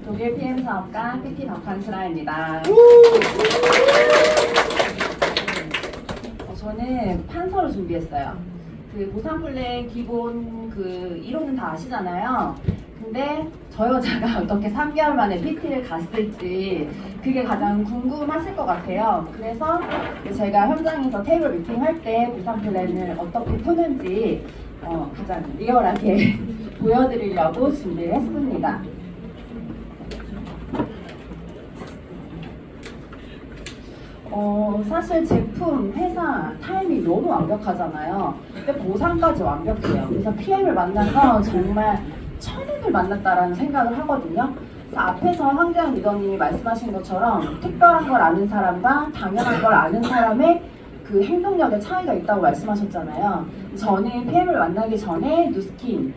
독일 PM 사업가 PT 박한슬아입니다. 저는 판서를 준비했어요. 그 보상 플랜 기본 그 이론은 다 아시잖아요. 근데 저 여자가 어떻게 3개월 만에 PT를 갔을지 그게 가장 궁금하실 것 같아요. 그래서 제가 현장에서 테이블 미팅 할 때 보상 플랜을 어떻게 푸는지 가장 리얼하게 보여드리려고 준비를 했습니다. 사실 제품, 회사, 타임이 너무 완벽하잖아요. 근데 보상까지 완벽해요. 그래서 PM을 만나서 정말 천운을 만났다라는 생각을 하거든요. 그래서 앞에서 황교안 리더님이 말씀하신 것처럼 특별한 걸 아는 사람과 당연한 걸 아는 사람의 그 행동력의 차이가 있다고 말씀하셨잖아요. 저는 PM을 만나기 전에 누스킨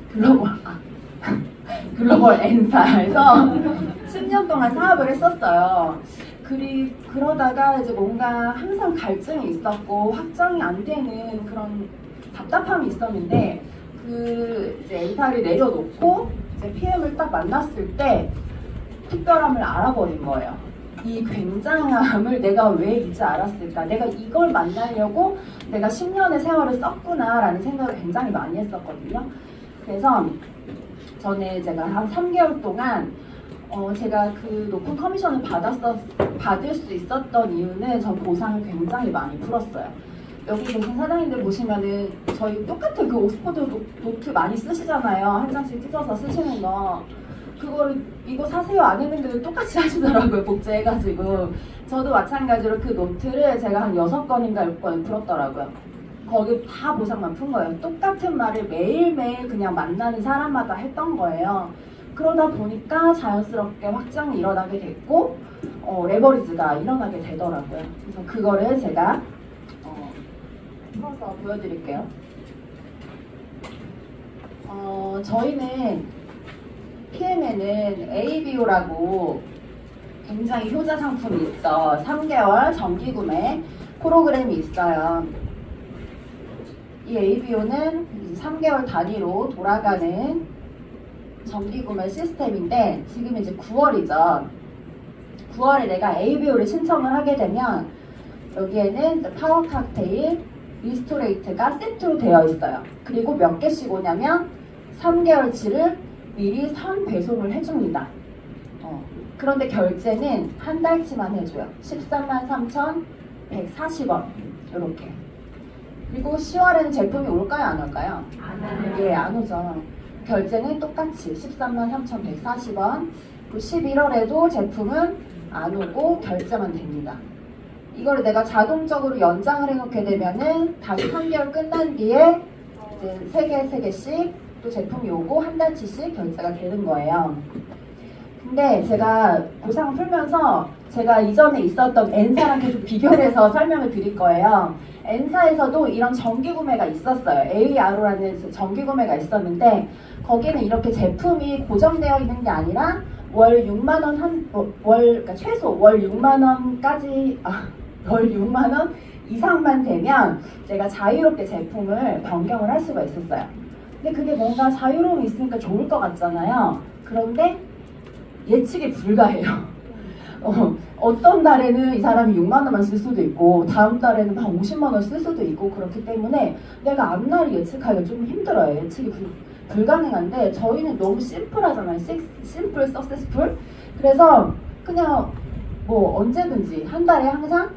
글로벌 N사에서 10년 동안 사업을 했었어요. 그러다가 이제 뭔가 항상 갈증이 있었고 확정이 안 되는 그런 답답함이 있었는데 이제 N사를 내려놓고 이제 PM을 딱 만났을 때 특별함을 알아버린 거예요. 이 굉장함을 내가 왜 이제 알았을까? 내가 이걸 만나려고 내가 10년의 세월을 썼구나라는 생각을 굉장히 많이 했었거든요. 그래서 저는 제가 한 3개월 동안 제가 그 높은 커미션을 받을 수 있었던 이유는 전 보상을 굉장히 많이 풀었어요. 여기 계신 사장님들 보시면은 저희 똑같은 그 옥스퍼드 노트 많이 쓰시잖아요. 한 장씩 찢어서 쓰시는 거. 그거를 이거 사세요 안 했는데도 똑같이 하시더라고요. 복제해가지고. 저도 마찬가지로 그 노트를 제가 한 6건인가 7건 풀었더라고요. 거기 다 보상만 푼 거예요. 똑같은 말을 매일매일 그냥 만나는 사람마다 했던 거예요. 그러다 보니까 자연스럽게 확장이 일어나게 됐고 레버리지가 일어나게 되더라고요. 그래서 그거를 제가 풀어서 보여드릴게요. 저희는 PM에는 ABO라고 굉장히 효자 상품이 있죠. 3개월 정기구매 프로그램이 있어요. 이 ABO는 3개월 단위로 돌아가는 정기구매 시스템인데 지금 이제 9월이죠. 9월에 내가 ABO를 신청을 하게 되면 여기에는 파워 칵테일, 리스토레이트가 세트로 되어 있어요. 그리고 몇 개씩 오냐면 3개월치를 미리 선 배송을 해줍니다. 그런데 결제는 한 달치만 해줘요. 133,140원 이렇게. 그리고 10월에는 제품이 올까요? 안 올까요? 예, 안 오죠. 결제는 똑같이 133,140원. 11월에도 제품은 안 오고 결제만 됩니다. 이거를 내가 자동적으로 연장을 해놓게 되면은 다시 3개월 끝난 뒤에 이제 3개씩 또 제품이 오고 한 달치씩 결제가 되는 거예요. 근데 제가 보상을 풀면서 제가 이전에 있었던 N사랑 계속 비교를 해서 설명을 드릴 거예요. N사에서도 이런 정기구매가 있었어요. ARO라는 정기구매가 있었는데 거기는 이렇게 제품이 고정되어 있는 게 아니라 월 6만원 그러니까 최소 월 6만원까지 월 6만원 이상만 되면 제가 자유롭게 제품을 변경을 할 수가 있었어요. 근데 그게 뭔가 자유로움이 있으니까 좋을 것 같잖아요. 그런데 예측이 불가해요. 어떤 달에는 이 사람이 6만 원만 쓸 수도 있고 다음 달에는 한 50만 원 쓸 수도 있고 그렇기 때문에 내가 앞날을 예측하기가 좀 힘들어요. 예측이 불가능한데 저희는 너무 심플하잖아요. 심플, 서세스풀. 그래서 그냥 뭐 언제든지 한 달에 항상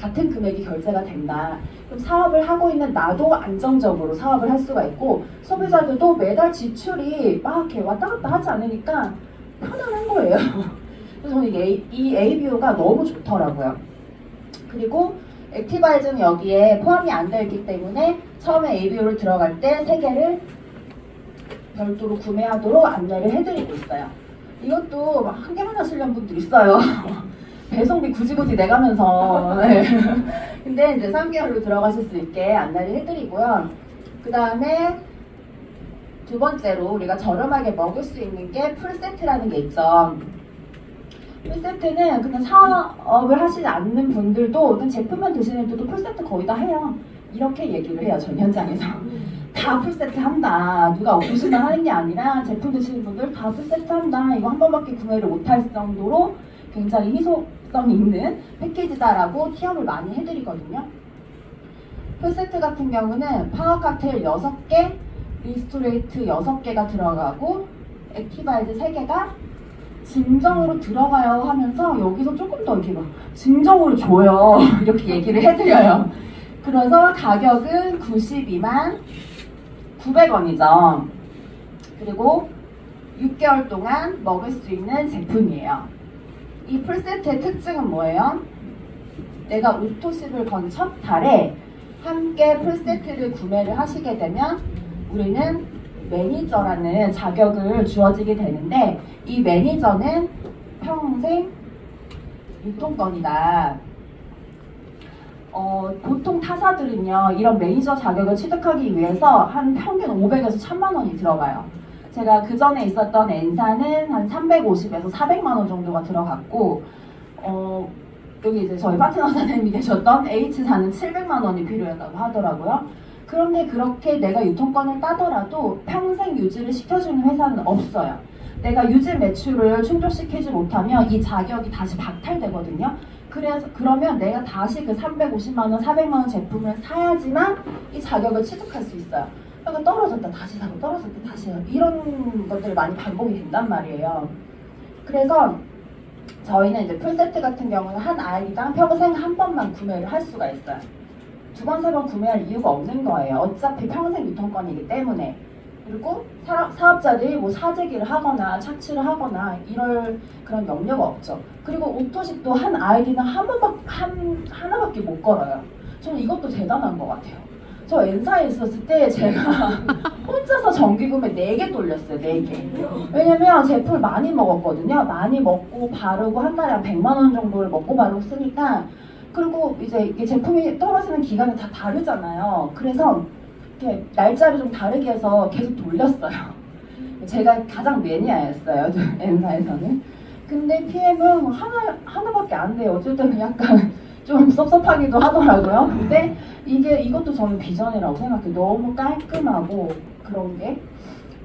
같은 금액이 결제가 된다. 그럼 사업을 하고 있는 나도 안정적으로 사업을 할 수가 있고 소비자들도 매달 지출이 막 이렇게 왔다 갔다 하지 않으니까 편안한 거예요. 그래서 저는 이 ABO가 너무 좋더라고요. 그리고 액티바이즈는 여기에 포함이 안 되어 있기 때문에 처음에 ABO를 들어갈 때 3개를 별도로 구매하도록 안내를 해드리고 있어요. 이것도 막 한 개만 하시려는 분들 있어요. 배송비 굳이 내가면서. 네. 근데 이제 3개월로 들어가실 수 있게 안내를 해드리고요. 그 다음에 두 번째로 우리가 저렴하게 먹을 수 있는 게 풀세트라는 게 있죠. 풀세트는 그냥 사업을 하시지 않는 분들도 그냥 제품만 드시는 분들도 풀세트 거의 다 해요. 이렇게 얘기를 해요. 전 현장에서. 다 다 풀세트 한다. 누가 오시만 하는 게 아니라 제품 드시는 분들 다 풀세트 한다. 이거 한 번밖에 구매를 못할 정도로 굉장히 희소성 있는 패키지다라고 티업을 많이 해드리거든요. 풀세트 같은 경우는 파워 칵테일 6개, 리스토레이트 6개가 들어가고 액티바이즈 3개가 증정으로 들어가요 하면서 여기서 조금 더 이렇게 막 증정으로 줘요. 이렇게 얘기를 해드려요. 그래서 가격은 92만 900원이죠. 그리고 6개월 동안 먹을 수 있는 제품이에요. 이 풀세트의 특징은 뭐예요? 내가 오토십을 건 첫 달에 함께 풀세트를 구매를 하시게 되면 우리는 매니저라는 자격을 주어지게 되는데 이 매니저는 평생 유통권이다. 보통 타사들은요 이런 매니저 자격을 취득하기 위해서 한 평균 500에서 1000만 원이 들어가요. 제가 그 전에 있었던 N사는 한 350에서 400만 원 정도가 들어갔고 여기 이제 저희 파트너 사장님이 계셨던 H사는 700만 원이 필요했다고 하더라고요. 그런데 그렇게 내가 유통권을 따더라도 평생 유지를 시켜주는 회사는 없어요. 내가 유지 매출을 충족시키지 못하면 이 자격이 다시 박탈되거든요. 그러면 내가 다시 그 350만 원, 400만 원 제품을 사야지만 이 자격을 취득할 수 있어요. 그러니까 떨어졌다 다시 사고 떨어졌다 다시 사고 이런 것들이 많이 반복이 된단 말이에요. 그래서 저희는 이제 풀세트 같은 경우는 한 아이당 평생 한 번만 구매를 할 수가 있어요. 2번, 3번 구매할 이유가 없는 거예요. 어차피 평생 유통권이기 때문에. 그리고 사업자들이 뭐 사재기를 하거나 착취를 하거나 이럴 그런 염려가 없죠. 그리고 오토십도 한 아이디는 하나밖에 못 걸어요. 저는 이것도 대단한 것 같아요. 저 N사에 있었을 때 제가 혼자서 정기구매 4개 돌렸어요. 4개. 왜냐면 제품을 많이 먹었거든요. 많이 먹고 바르고 한 달에 한 100만 원 정도를 먹고 바르고 쓰니까 그리고 이제 이게 제품이 떨어지는 기간이 다 다르잖아요. 그래서 이렇게 날짜를 좀 다르게 해서 계속 돌렸어요. 제가 가장 매니아였어요. N사에서는. 근데 PM은 하나밖에 안 돼요. 어쩔 때는 약간 좀 섭섭하기도 하더라고요. 근데 이것도 저는 비전이라고 생각해요. 너무 깔끔하고 그런 게.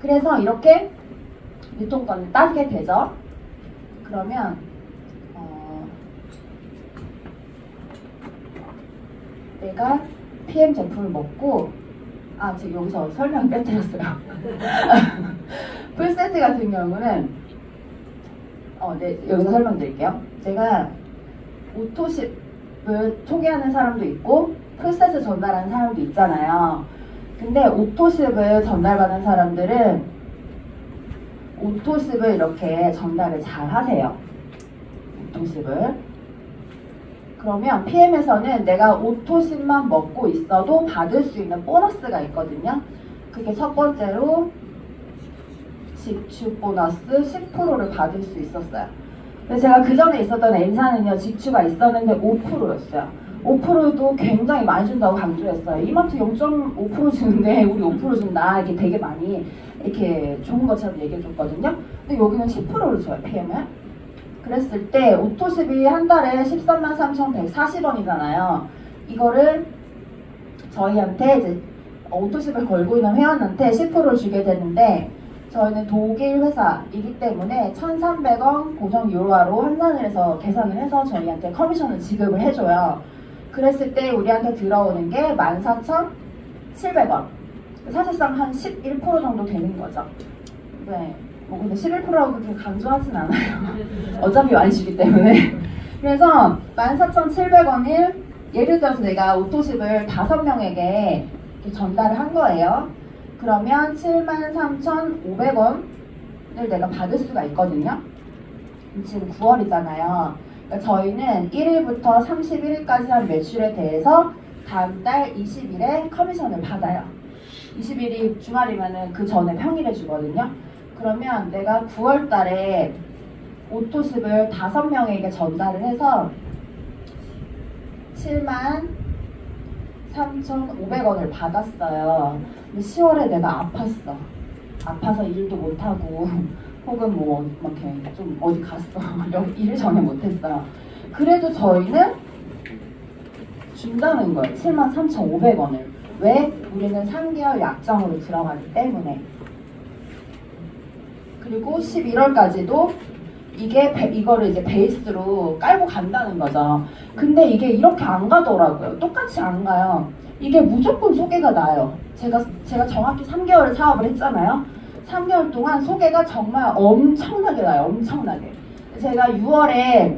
그래서 이렇게 유통권을 따게 되죠. 그러면 내가 PM 제품을 먹고 지금 여기서 설명 빼뜨렸어요. 풀세트 같은 경우는 네, 여기서 설명드릴게요. 제가 오토십을 소개하는 사람도 있고 풀세트 전달하는 사람도 있잖아요. 근데 오토십을 전달받은 사람들은 오토십을 이렇게 전달을 잘 하세요. 오토십을. 그러면 PM에서는 내가 오토십만 먹고 있어도 받을 수 있는 보너스가 있거든요. 그게 첫 번째로 직축 보너스 10%를 받을 수 있었어요. 그래서 제가 그 전에 있었던 N사는요 직추가 있었는데 5%였어요. 5%도 굉장히 많이 준다고 강조했어요. 이마트 0.5% 주는데 우리 5% 준다. 이게 되게 많이 이렇게 좋은 것처럼 얘기해줬거든요. 근데 여기는 10%를 줘요, PM은. 그랬을 때 오토십이 한 달에 133,140원이잖아요. 이거를 저희한테 이제 오토십을 걸고 있는 회원한테 10%를 주게 되는데 저희는 독일 회사이기 때문에 1,300원 고정 유로화로 환산을 해서 계산을 해서 저희한테 커미션을 지급을 해줘요. 그랬을 때 우리한테 들어오는 게 14,700원. 사실상 한 11% 정도 되는 거죠. 네. 근데 11%라고 그렇게 강조하진 않아요. 어차피 많이 주기 때문에. 그래서 14,700원을 예를 들어서 내가 오토십을 5명에게 전달을 한 거예요. 그러면 73,500원을 내가 받을 수가 있거든요. 지금 9월이잖아요. 그러니까 저희는 1일부터 31일까지 한 매출에 대해서 다음 달 20일에 커미션을 받아요. 20일이 주말이면은 그 전에 평일에 주거든요. 그러면 내가 9월 달에 오토십을 5명에게 전달을 해서 73,500원을 받았어요. 근데 10월에 내가 아팠어. 아파서 일도 못하고 혹은 뭐 이렇게 좀 어디 갔어. 일을 전혀 못했어요. 그래도 저희는 준다는 거예요. 73,500원을. 왜? 우리는 3개월 약정으로 들어가기 때문에. 그리고 11월까지도 이거를 이제 베이스로 깔고 간다는 거죠. 근데 이게 이렇게 안 가더라고요. 똑같이 안 가요. 이게 무조건 소개가 나요. 제가 정확히 3개월 사업을 했잖아요. 3개월 동안 소개가 정말 엄청나게 나요. 엄청나게. 제가 6월에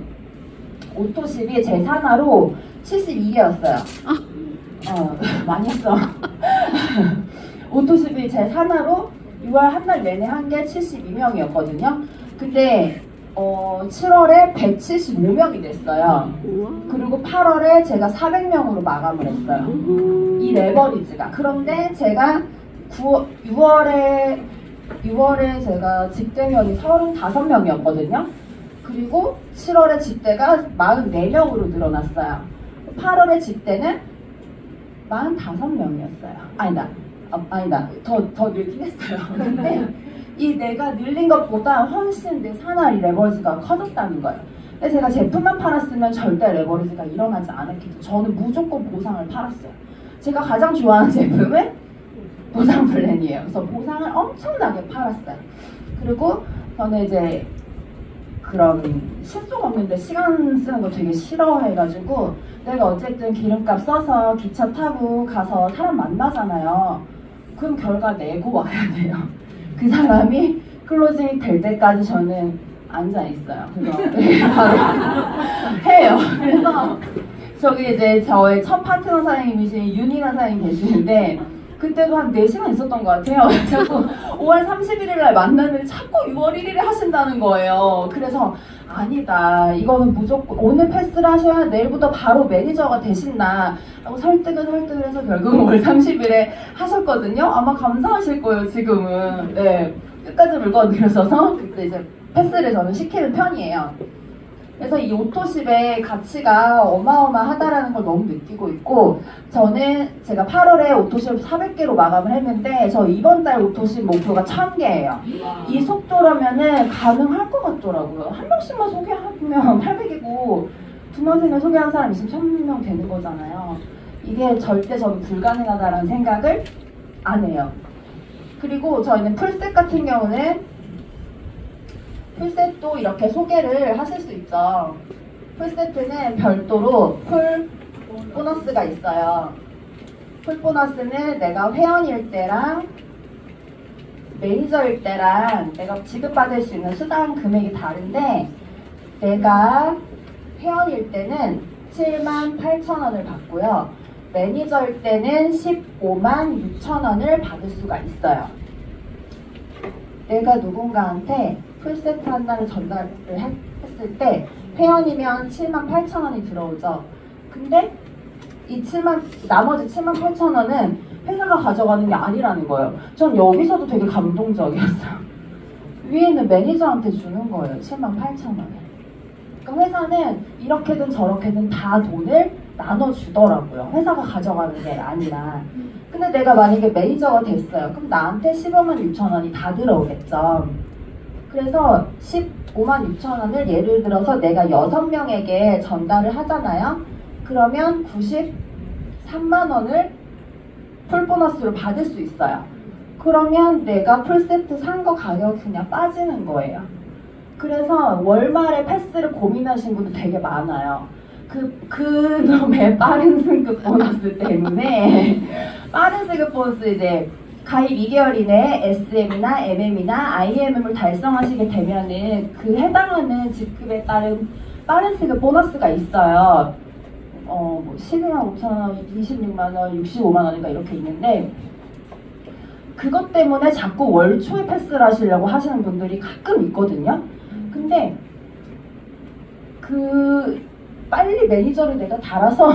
오토십이 제 산하로 72개였어요. 많이 했어. 오토십이 제 산하로 6월 한 달 내내 한 게 72명이었거든요. 근데 7월에 175명이 됐어요. 그리고 8월에 제가 400명으로 마감을 했어요. 이 레버리지가. 그런데 제가 6월에 제가 직대면이 35명이었거든요. 그리고 7월에 직대가 44명으로 늘어났어요. 8월에 직대는 45명이었어요. 아니다. 더 늘긴 했어요. 근데 이 내가 늘린 것보다 훨씬 내 산하의 레버리지가 커졌다는 거예요. 근데 제가 제품만 팔았으면 절대 레버리지가 일어나지 않았겠죠. 저는 무조건 보상을 팔았어요. 제가 가장 좋아하는 제품은 보상 플랜이에요. 그래서 보상을 엄청나게 팔았어요. 그리고 저는 이제 그런 실속 없는데 시간 쓰는 거 되게 싫어해가지고 내가 어쨌든 기름값 써서 기차 타고 가서 사람 만나잖아요. 그럼 결과 내고 와야 돼요. 그 사람이 클로징 될 때까지 저는 앉아 있어요. 그래서 바로 해요. 그래서 저기 이제 저의 첫 파트너 사장님이신 윤희나 사장님 계시는데 그때도 한 4시간 있었던 것 같아요. 자꾸 5월 31일 날 만났는데 자꾸 6월 1일에 하신다는 거예요. 그래서 아니다. 이거는 무조건 오늘 패스를 하셔야 내일부터 바로 매니저가 되신다. 라고 설득을 해서 결국은 5월 30일에 하셨거든요. 아마 감사하실 거예요, 지금은. 네. 끝까지 물건드려서서 그때 이제 패스를 저는 시키는 편이에요. 그래서 이 오토십의 가치가 어마어마하다라는 걸 너무 느끼고 있고 저는 제가 8월에 오토십 400개로 마감을 했는데 저 이번 달 오토십 목표가 1000개예요. 이 속도라면은 가능할 것 같더라고요. 한 명씩만 소개하면 800이고 2명, 3명 소개한 사람 있으면 1000명 되는 거잖아요. 이게 절대 저는 불가능하다라는 생각을 안 해요. 그리고 저희는 풀셋 같은 경우는 풀셋도 이렇게 소개를 하실 수 있죠. 풀세트는 별도로 풀 보너스가 있어요. 풀 보너스는 내가 회원일 때랑 매니저일 때랑 내가 지급받을 수 있는 수당 금액이 다른데 내가 회원일 때는 78,000원을 받고요. 매니저일 때는 156,000원을 받을 수가 있어요. 내가 누군가한테 풀세트 하나를 전달을 했을 때 회원이면 78,000원이 들어오죠. 근데 이 나머지 78,000원은 회사가 가져가는 게 아니라는 거예요. 전 여기서도 되게 감동적이었어요. 위에는 매니저한테 주는 거예요. 78,000원을. 그러니까 회사는 이렇게든 저렇게든 다 돈을 나눠주더라고요. 회사가 가져가는 게 아니라. 근데 내가 만약에 매니저가 됐어요. 그럼 나한테 156,000원이 다 들어오겠죠. 그래서 156,000원을 예를 들어서 내가 6명에게 전달을 하잖아요. 그러면 93만원을 풀보너스로 받을 수 있어요. 그러면 내가 풀세트 산 거 가격이 그냥 빠지는 거예요. 그래서 월말에 패스를 고민하신 분들 되게 많아요. 그 놈의 빠른 승급 보너스 때문에 빠른 승급 보너스 이제 가입 2개월 이내에 SM이나 MM이나 IMM을 달성하시게 되면은 그 해당하는 직급에 따른 빠른 승급 보너스가 있어요. 뭐 12만 5천원, 26만원, 65만원인가 이렇게 있는데 그것 때문에 자꾸 월 초에 패스를 하시려고 하시는 분들이 가끔 있거든요. 근데 빨리 매니저를 내가 달아서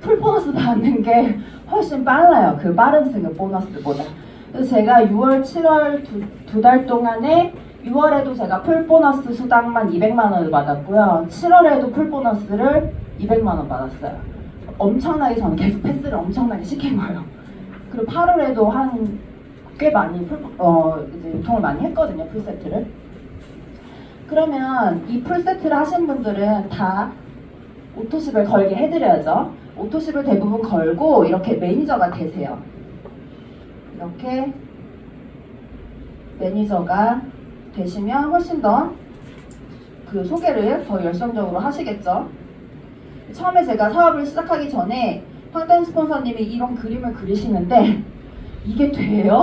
풀 보너스 받는 게 훨씬 빨라요. 그 빠른 승급 보너스보다. 그래서 제가 6월, 7월 두 달 동안에 6월에도 제가 풀 보너스 수당만 200만 원을 받았고요. 7월에도 풀 보너스를 200만 원 받았어요. 엄청나게 저는 계속 패스를 엄청나게 시킨 거예요. 그리고 8월에도 꽤 많이 이제 유통을 많이 했거든요. 풀세트를. 그러면 이 풀세트를 하신 분들은 다 오토십을 걸게 해드려야죠. 오토십을 대부분 걸고 이렇게 매니저가 되세요. 이렇게 매니저가 되시면 훨씬 더 그 소개를 더 열성적으로 하시겠죠. 처음에 제가 사업을 시작하기 전에 황단 스폰서님이 이런 그림을 그리시는데 이게 돼요?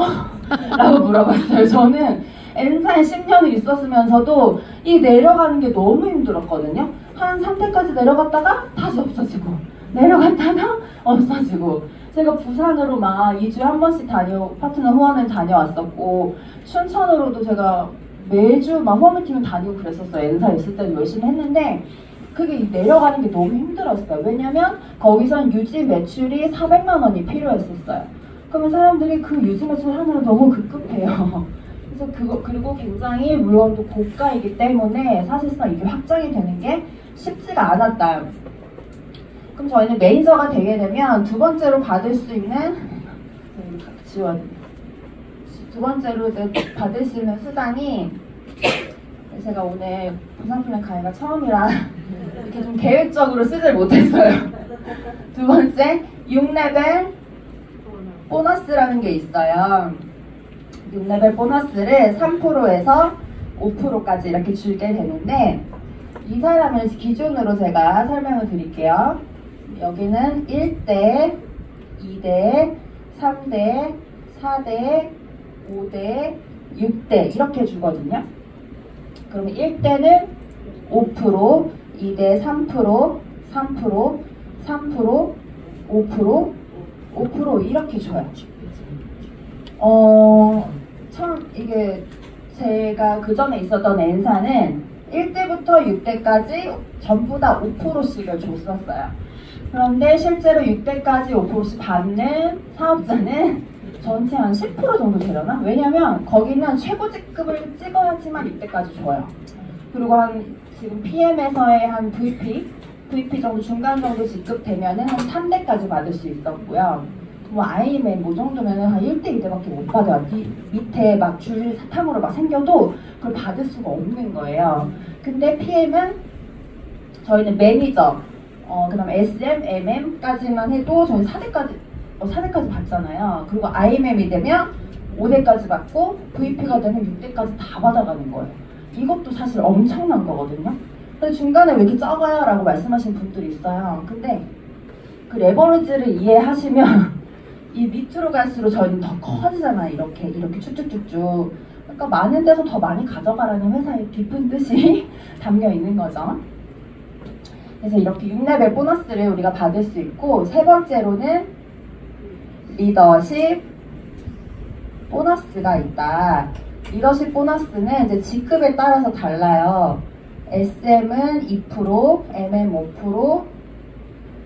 라고 물어봤어요. 저는 N사에 10년을 있었으면서도 이 내려가는 게 너무 힘들었거든요. 한 상태까지 내려갔다가 다시 없어지고 내려갔다가 없어지고 제가 부산으로 막 2주에 한 번씩 파트너 후원을 다녀왔었고 춘천으로도 제가 매주 막 후원미팅을 다니고 그랬었어요. N사에 있을 때도 열심히 했는데 그게 내려가는 게 너무 힘들었어요. 왜냐면 거기선 유지 매출이 400만 원이 필요했었어요. 그러면 사람들이 그 유지 매출 하느라 너무 급급해요. 그래서 그리고 굉장히 물건도 고가이기 때문에 사실상 이게 확장이 되는 게 쉽지가 않았다. 그럼 저희는 매니저가 되게 되면 두 번째로 받을 수 있는 두 번째로 이제 받을 수 있는 수당이 제가 오늘 부산플랜 강의가 처음이라 이렇게 좀 계획적으로 쓰질 못했어요. 두 번째 6레벨 보너스라는 게 있어요. 6레벨 보너스를 3%에서 5%까지 이렇게 주게 되는데 이 사람을 기준으로 제가 설명을 드릴게요. 여기는 1대, 2대, 3대, 4대, 5대, 6대 이렇게 주거든요. 그러면 1대는 5%, 2대 3%, 3%, 3%, 5%, 5% 이렇게 줘요. 참 이게 제가 그 전에 있었던 N사는 1대부터 6대까지 전부 다 5%씩을 줬었어요. 그런데 실제로 6대까지 5%씩 받는 사업자는 전체 한 10% 정도 되려나? 왜냐면 거기는 최고직급을 찍어야지만 6대까지 줘요. 그리고 지금 PM에서의 한 VP 정도 중간 정도 직급되면은 한 3대까지 받을 수 있었고요. 뭐 IMM 뭐 정도면은 한 1대, 2대밖에 못 받아요. 밑에 막 줄 사탕으로 막 생겨도 그걸 받을 수가 없는 거예요. 근데 PM은 저희는 매니저, 그 다음에 SM, MM까지만 해도 저희는 4대까지 받잖아요. 그리고 IMM이 되면 5대까지 받고 VP가 되면 6대까지 다 받아가는 거예요. 이것도 사실 엄청난 거거든요. 근데 중간에 왜 이렇게 적어요? 라고 말씀하신 분들이 있어요. 근데 그 레버리지를 이해하시면 이 밑으로 갈수록 저희는 더 커지잖아요. 이렇게 쭉쭉쭉쭉. 그러니까 많은 데서 더 많이 가져가라는 회사의 깊은 뜻이 담겨 있는 거죠. 그래서 이렇게 6레벨 보너스를 우리가 받을 수 있고, 세 번째로는 리더십 보너스가 있다. 리더십 보너스는 이제 직급에 따라서 달라요. SM은 2%, MM 5%,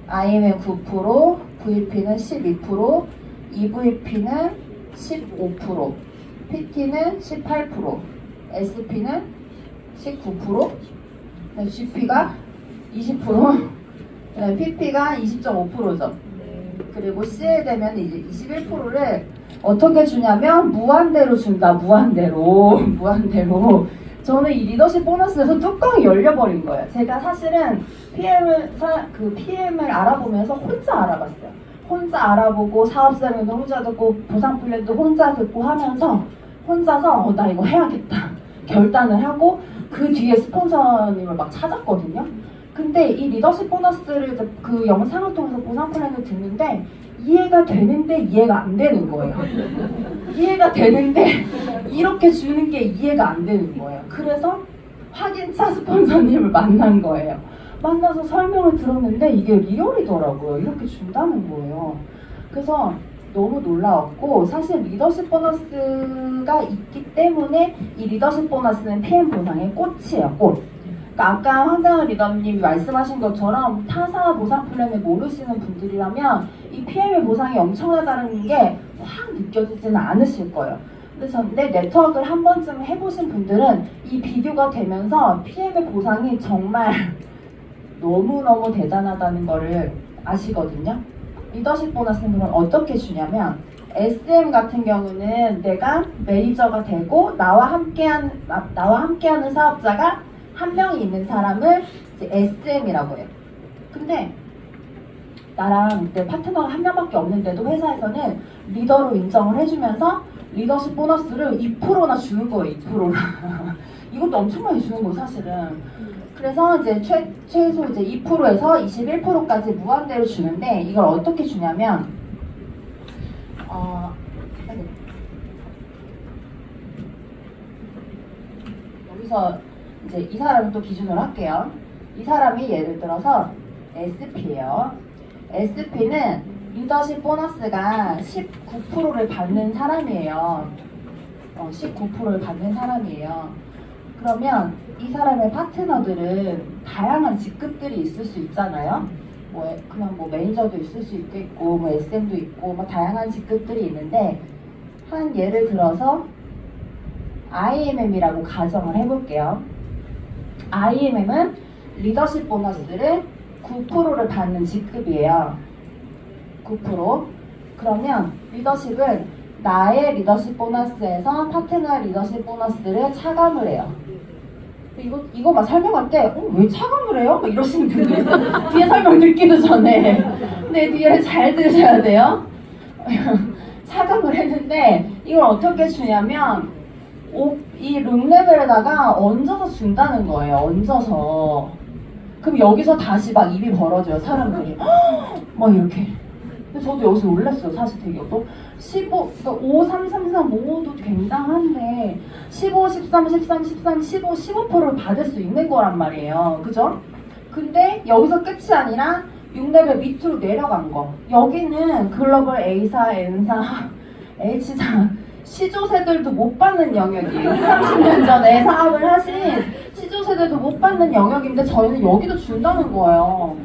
IM은 9%, VP는 12%, EVP는 15%, PT는 18%, SP는 19%, GP가 20%, PP가 20.5%죠. 그리고 CL 되면 이제 21%를 어떻게 주냐면 무한대로 준다. 무한대로. 저는 이 리더십 보너스에서 뚜껑이 열려버린 거예요. 제가 사실은 PM을 알아보면서 혼자 알아봤어요. 혼자 알아보고 사업 설명도 혼자 듣고 보상 플랜도 혼자 듣고 하면서 혼자서 나 이거 해야겠다 결단을 하고 그 뒤에 스폰서님을 막 찾았거든요. 근데 이 리더십 보너스를 이제 그 영상을 통해서 보상 플랜을 듣는데 이해가 되는데 이해가 안 되는 거예요. 이해가 되는데 이렇게 주는 게 이해가 안 되는 거예요. 그래서 확인차 스폰서님을 만난 거예요. 만나서 설명을 들었는데 이게 리얼이더라고요. 이렇게 준다는 거예요. 그래서 너무 놀라웠고, 사실 리더십 보너스가 있기 때문에 이 리더십 보너스는 PM 보상의 꽃이에요. 꽃. 그러니까 아까 황장은 리더님이 말씀하신 것처럼 타사 보상 플랜을 모르시는 분들이라면 이 PM의 보상이 엄청나다는 게 확 느껴지지는 않으실 거예요. 근데 네트워크를 한 번쯤 해보신 분들은 이 비교가 되면서 PM의 보상이 정말 너무너무 대단하다는 거를 아시거든요. 리더십 보너스는 그걸 어떻게 주냐면, SM 같은 경우는 내가 매니저가 되고 나와 함께하는 사업자가 한 명이 있는 사람을 이제 SM이라고 해요. 근데 나랑 내 파트너가 한 명밖에 없는데도 회사에서는 리더로 인정을 해주면서 리더십 보너스를 2%나 주는 거예요. 2%를. 이것도 엄청 많이 주는 거예요, 사실은. 그래서 이제 최소 이제 2%에서 21%까지 무한대로 주는데, 이걸 어떻게 주냐면 여기서 이제 이 사람을 또 기준으로 할게요. 이 사람이 예를 들어서 SP예요. SP는 리더십 보너스가 19%를 받는 사람이에요. 19%를 받는 사람이에요. 그러면 이 사람의 파트너들은 다양한 직급들이 있을 수 있잖아요. 그냥 매니저도 있을 수 있겠고, SM도 있고, 다양한 직급들이 있는데, 한 예를 들어서 IMM이라고 가정을 해볼게요. IMM은 리더십 보너스를 9%를 받는 직급이에요. 9%. 그러면 리더십은 나의 리더십 보너스에서 파트너의 리더십 보너스를 차감을 해요. 이거 막 설명할 때 왜 차감을 해요? 막 이러시는 분들 있어요. 뒤에 설명 듣기도 전에. 근데 뒤에 잘 들으셔야 돼요. 차감을 했는데 이걸 어떻게 주냐면 이 룸레벨에다가 얹어서 준다는 거예요. 얹어서. 그럼 여기서 다시 막 입이 벌어져요. 사람들이. 막 이렇게. 근데 저도 여기서 놀랐어요. 사실 되게. 15, 그러니까 5, 3, 3, 3, 5도 굉장한데 15, 13, 13, 13, 15, 15%를 받을 수 있는 거란 말이에요. 그죠? 근데 여기서 끝이 아니라 6레벨 밑으로 내려간 거. 여기는 글로벌 A사, N사, H사, 시조세들도 못 받는 영역이에요. 20, 30년 전에 사업을 하신 시조세들도 못 받는 영역인데 저희는 여기도 준다는 거예요.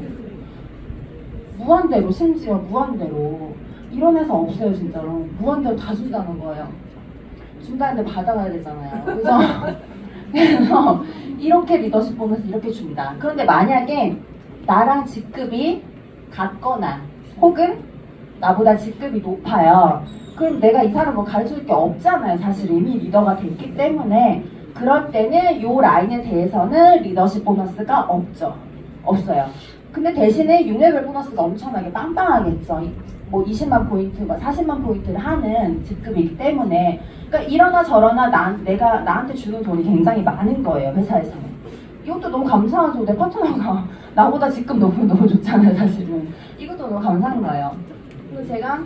무한대로, 심지어 무한대로. 이런 회사 없어요, 진짜로. 무한대로 다 준다는 거예요. 준다는데 받아가야 되잖아요. 그래서 이렇게 리더십 보너스 이렇게 줍니다. 그런데 만약에 나랑 직급이 같거나 혹은 나보다 직급이 높아요. 그럼 내가 이 사람 가르쳐줄 게 없잖아요. 사실 이미 리더가 됐기 때문에. 그럴 때는 이 라인에 대해서는 리더십 보너스가 없어요. 근데 대신에 6레벨 보너스가 엄청나게 빵빵하겠죠. 20만 포인트, 40만 포인트를 하는 직급이기 때문에. 그러니까 이러나 저러나 내가 나한테 주는 돈이 굉장히 많은 거예요, 회사에서는. 이것도 너무 감사하죠. 내 파트너가 나보다 직급 높으면 너무 좋잖아요, 사실은. 이것도 너무 감사한 거예요. 그리고 제가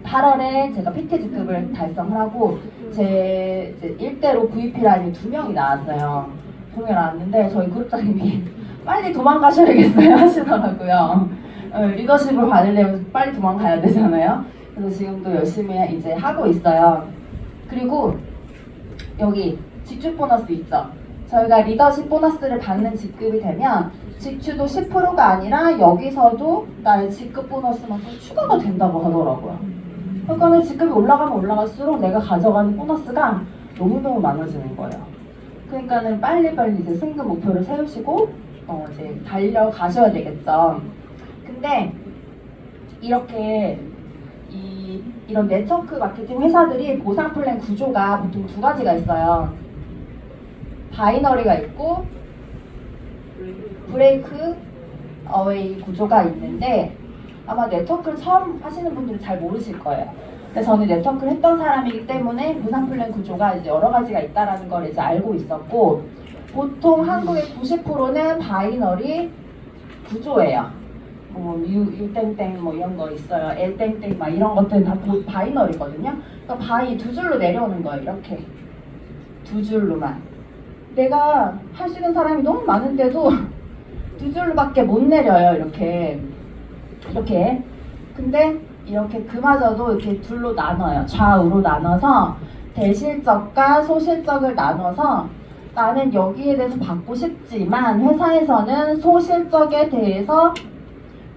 8월에 제가 PT 직급을 달성을 하고 제 1대로 VP 라인이 2명이 나왔어요. 2명이 나왔는데 저희 그룹장님이 빨리 도망가셔야겠어요 하시더라고요. 리더십을 받으려면 빨리 도망가야 되잖아요. 그래서 지금도 열심히 이제 하고 있어요. 그리고 여기 직주 보너스 있죠. 저희가 리더십 보너스를 받는 직급이 되면 직주도 10%가 아니라 여기서도 나의 직급 보너스만큼 추가가 된다고 하더라고요. 그러니까 직급이 올라가면 올라갈수록 내가 가져가는 보너스가 너무너무 많아지는 거예요. 그러니까는 빨리빨리 이제 승급 목표를 세우시고 이제 달려가셔야 되겠죠. 근데 이렇게 이런 네트워크 마케팅 회사들이 보상 플랜 구조가 보통 2가지가 있어요. 바이너리가 있고 브레이크 어웨이 구조가 있는데 아마 네트워크를 처음 하시는 분들은 잘 모르실 거예요. 근데 저는 네트워크를 했던 사람이기 때문에 보상 플랜 구조가 이제 여러 가지가 있다라는 걸 이제 알고 있었고, 보통 한국의 90%는 바이너리 구조예요. 유땡땡 이런 거 있어요. L땡땡 이런 것들은 다 바이너리거든요. 그러니까 바이 2줄로 내려오는 거예요. 이렇게 2줄로만. 내가 할 수 있는 사람이 너무 많은데도 2줄로밖에 못 내려요. 이렇게. 근데 이렇게 그마저도 이렇게 둘로 나눠요. 좌우로 나눠서 대실적과 소실적을 나눠서 나는 여기에 대해서 받고 싶지만 회사에서는 소실적에 대해서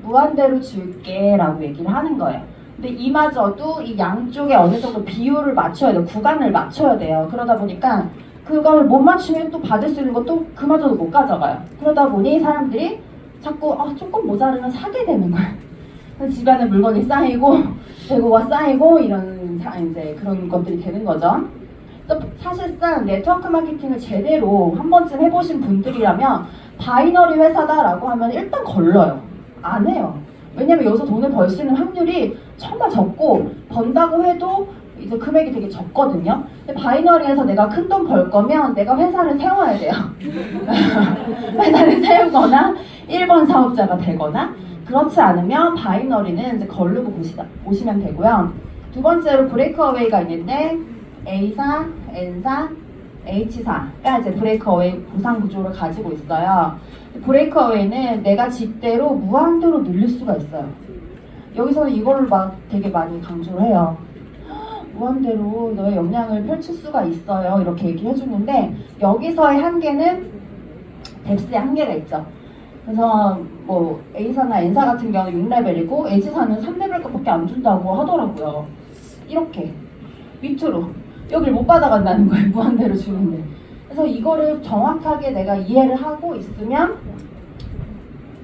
무한대로 줄게 라고 얘기를 하는 거예요. 근데 이마저도 이 양쪽에 어느 정도 비율을 맞춰야 돼요. 구간을 맞춰야 돼요. 그러다 보니까 그걸 못 맞추면 또 받을 수 있는 것도 그마저도 못 가져가요. 그러다 보니 사람들이 자꾸 조금 모자르면 사게 되는 거예요. 집안에 물건이 쌓이고 재고가 쌓이고 이런 이제 그런 것들이 되는 거죠. 사실상 네트워크 마케팅을 제대로 한 번쯤 해보신 분들이라면 바이너리 회사다라고 하면 일단 걸러요. 안 해요. 왜냐면 여기서 돈을 벌 수 있는 확률이 정말 적고 번다고 해도 이제 금액이 되게 적거든요. 근데 바이너리에서 내가 큰 돈 벌 거면 내가 회사를 세워야 돼요. 회사를 세우거나 1번 사업자가 되거나 그렇지 않으면 바이너리는 이제 걸르고 보시면 되고요. 두 번째로 브레이크어웨이가 있는데 A사, N사, H사가 이제 브레이크어웨이 보상 구조를 가지고 있어요. 브레이크어웨이는 내가 직대로 무한대로 늘릴 수가 있어요. 여기서는 이걸 막 되게 많이 강조를 해요. 무한대로 너의 역량을 펼칠 수가 있어요. 이렇게 얘기해 주는데 여기서의 한계는 뎁스의 한계가 있죠. 그래서 뭐 A사나 N사 같은 경우는 6레벨이고 H사는 3레벨밖에 안 준다고 하더라고요. 이렇게 밑으로 여길 못 받아간다는 거예요. 무한대로 주는데. 그래서 이거를 정확하게 내가 이해를 하고 있으면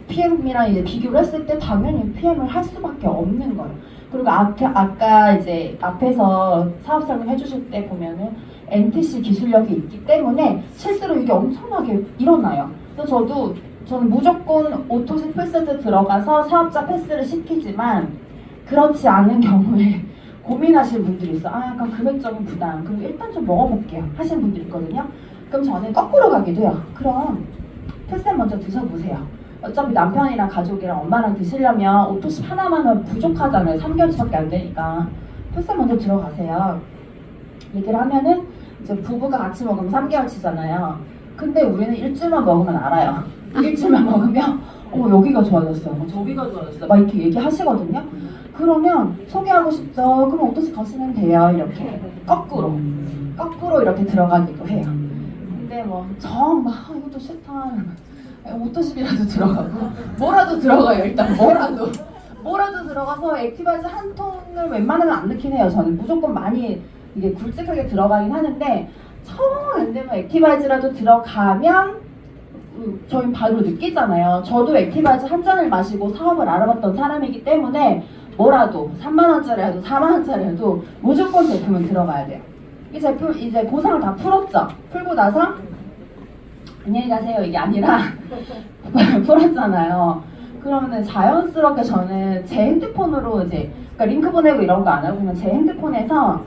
PM이랑 이제 비교를 했을 때 당연히 PM을 할 수밖에 없는 거예요. 그리고 아까 이제 앞에서 사업 설명 해주실 때 보면은 NTC 기술력이 있기 때문에 실제로 이게 엄청나게 일어나요. 그래서 저는 무조건 오토시 풀세트 들어가서 사업자 패스를 시키지만 그렇지 않은 경우에 고민하시는 분들이 있어. 아 약간 금액적인 부담. 그리고 일단 좀 먹어볼게요. 하시는 분들이 있거든요. 그럼 저는 거꾸로 가기도 해요. 그럼 풀셋 먼저 드셔보세요. 어차피 남편이랑 가족이랑 엄마랑 드시려면 오토십 하나만은 부족하잖아요. 3개월치밖에 안 되니까 풀셋 먼저 들어가세요. 얘기를 하면은 이제 부부가 같이 먹으면 3개월치잖아요. 근데 우리는 일주일만 먹으면 알아요. 일주일만 먹으면 여기가 좋아졌어, 저기가 좋아졌어 막 이렇게 얘기하시거든요. 그러면 소개하고 싶죠. 그럼 오토십 가시면 돼요. 이렇게 거꾸로 이렇게 들어가기도 해요. 근데 뭐 이것도 싫다. 오토십이라도 들어가고 뭐라도 들어가요. 일단 뭐라도 들어가서 액티바이즈 한 통을 웬만하면 안 넣긴 해요. 저는 무조건 많이 이게 굵직하게 들어가긴 하는데 안 되면 액티바이즈라도 들어가면 저희 바로 느끼잖아요. 저도 액티바이즈 한 잔을 마시고 사업을 알아봤던 사람이기 때문에 뭐라도 3만원짜리라도 4만원짜리라도 무조건 제품은 들어가야 돼요. 이 제품 이제 보상을 다 풀었죠. 풀고 나서 안녕히 가세요 이게 아니라 풀었잖아요. 그러면은 자연스럽게 저는 제 핸드폰으로 이제 그러니까 링크 보내고 이런 거 안 하고 그냥 제 핸드폰에서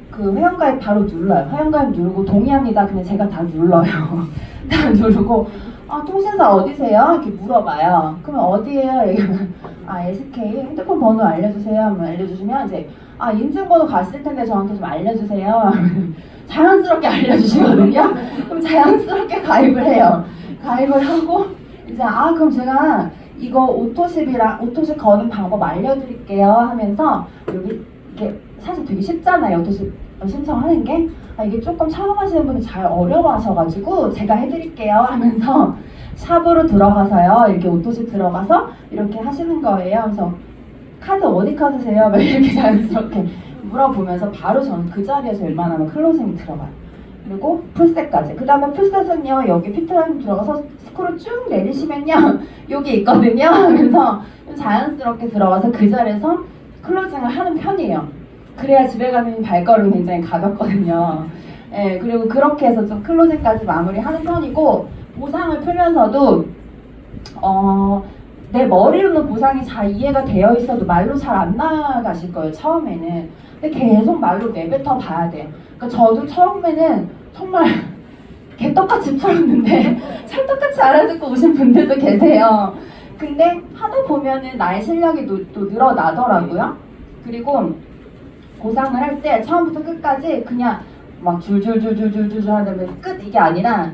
그 회원가입 바로 눌러요. 회원가입 누르고 동의합니다. 그냥 제가 다 눌러요. 다 누르고 통신사 어디세요? 이렇게 물어봐요. 그러면 어디에요? 얘기하면 SK 핸드폰 번호 알려주세요. 하면 알려주시면 이제 인증번호 갔을 텐데 저한테 좀 알려주세요. 자연스럽게 알려주시거든요. 그럼 자연스럽게 가입을 해요. 가입을 하고 이제 그럼 제가 이거 오토십 거는 방법 알려드릴게요 하면서 여기 이게 사실 되게 쉽잖아요. 오토십 신청하는 게 이게 조금 처음 하시는 분이 잘 어려워하셔가지고 제가 해드릴게요 하면서 샵으로 들어가서요. 이렇게 오토십 들어가서 이렇게 하시는 거예요. 그래서 카드 어디 카드세요? 막 이렇게 자연스럽게 물어보면서 바로 저는 그 자리에서 웬만하면 클로징이 들어가요. 그리고 풀셋까지. 그 다음에 풀셋은요. 여기 피트라인 들어가서 스크롤 쭉 내리시면요. 여기 있거든요. 하면서 자연스럽게 들어가서 그 자리에서 클로징을 하는 편이에요. 그래야 집에 가는 발걸음이 굉장히 가볍거든요. 예, 그리고 그렇게 해서 좀 클로징까지 마무리하는 편이고 보상을 풀면서도 내 머리로는 보상이 잘 이해가 되어 있어도 말로 잘 안 나가실 거예요. 처음에는. 근데 계속 말로 내뱉어 봐야 돼요. 그러니까 저도 처음에는 정말 개떡같이 풀었는데 찰떡같이 알아듣고 오신 분들도 계세요. 근데 하다 보면은 나의 실력이 또 늘어나더라고요. 그리고 보상을 할 때 처음부터 끝까지 그냥 막 줄줄줄줄줄줄 하면 끝 이게 아니라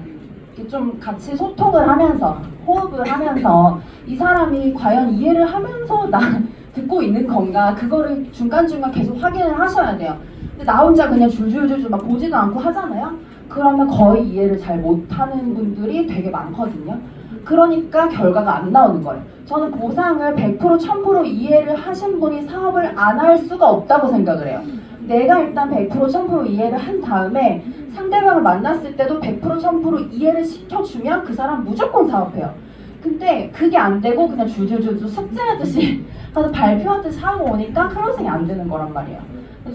좀 같이 소통을 하면서 호흡을 하면서 이 사람이 과연 이해를 하면서 나 듣고 있는 건가 그거를 중간중간 계속 확인을 하셔야 돼요. 근데 나 혼자 그냥 줄줄줄줄 막 보지도 않고 하잖아요. 그러면 거의 이해를 잘 못하는 분들이 되게 많거든요. 그러니까 결과가 안 나오는 거예요. 저는 보상을 100% 1000% 이해를 하신 분이 사업을 안 할 수가 없다고 생각을 해요. 내가 일단 100% 1000% 이해를 한 다음에 상대방을 만났을 때도 100% 1000% 이해를 시켜주면 그 사람 무조건 사업해요. 근데 그게 안 되고 그냥 줄줄줄줄 숙제하듯이 가서 발표하듯이 하고 오니까 클로징이 안 되는 거란 말이에요.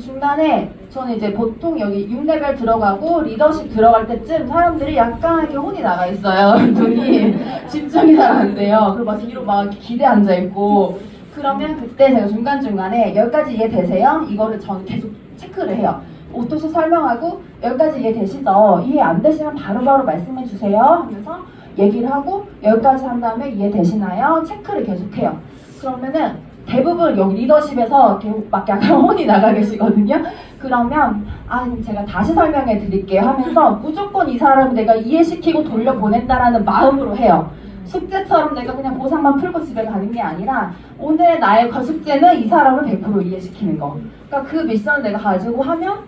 중간에 저는 이제 보통 여기 6레벨 들어가고 리더십 들어갈 때쯤 사람들이 약간 이렇게 혼이 나가 있어요. 눈이 집중이 잘 안 돼요. 그리고 막 뒤로 막 기대 앉아 있고 그러면 그때 제가 중간중간에 여기까지 이해되세요? 이거를 전 계속 체크를 해요. 어떠서 설명하고 여기까지 이해되시죠? 이해 안 되시면 바로바로 말씀해 주세요 하면서 얘기를 하고 여기까지 한 다음에 이해되시나요? 체크를 계속해요. 그러면은 대부분 여기 리더십에서 이렇게 막 약간 혼이 나가 계시거든요. 그러면 그럼 제가 다시 설명해 드릴게요 하면서 무조건 이 사람을 내가 이해시키고 돌려보낸다라는 마음으로 해요. 숙제처럼 내가 그냥 보상만 풀고 집에 가는 게 아니라 오늘 나의 숙제는 이 사람을 100% 이해시키는 거. 그러니까 그 미션을 내가 가지고 하면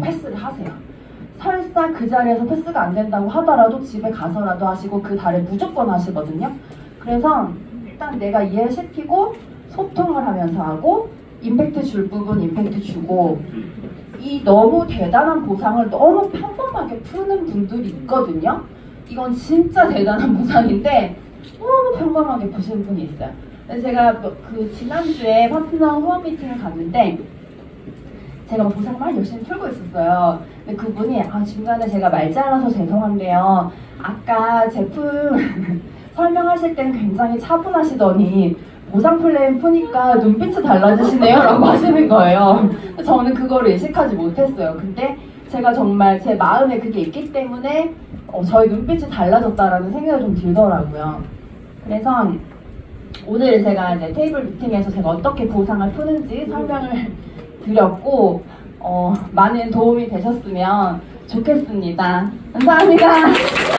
패스를 하세요. 설사 그 자리에서 패스가 안 된다고 하더라도 집에 가서라도 하시고 그 달에 무조건 하시거든요. 그래서 일단 내가 이해시키고 소통을 하면서 하고 임팩트 줄 부분 임팩트 주고 이 너무 대단한 보상을 너무 평범하게 푸는 분들이 있거든요. 이건 진짜 대단한 보상인데 너무 평범하게 푸시는 분이 있어요. 제가 그 지난주에 파트너 후원 미팅을 갔는데 제가 보상 막 열심히 풀고 있었어요. 근데 그분이 중간에 제가 말 잘라서 죄송한데요. 아까 제품 설명하실 때는 굉장히 차분하시더니 보상 플랜 푸니까 눈빛이 달라지시네요 라고 하시는 거예요. 저는 그거를 인식하지 못했어요. 근데 제가 정말 제 마음에 그게 있기 때문에 저희 눈빛이 달라졌다라는 생각이 좀 들더라고요. 그래서 오늘 제가 이제 테이블 미팅에서 제가 어떻게 보상을 푸는지 설명을 드렸고 많은 도움이 되셨으면 좋겠습니다. 감사합니다.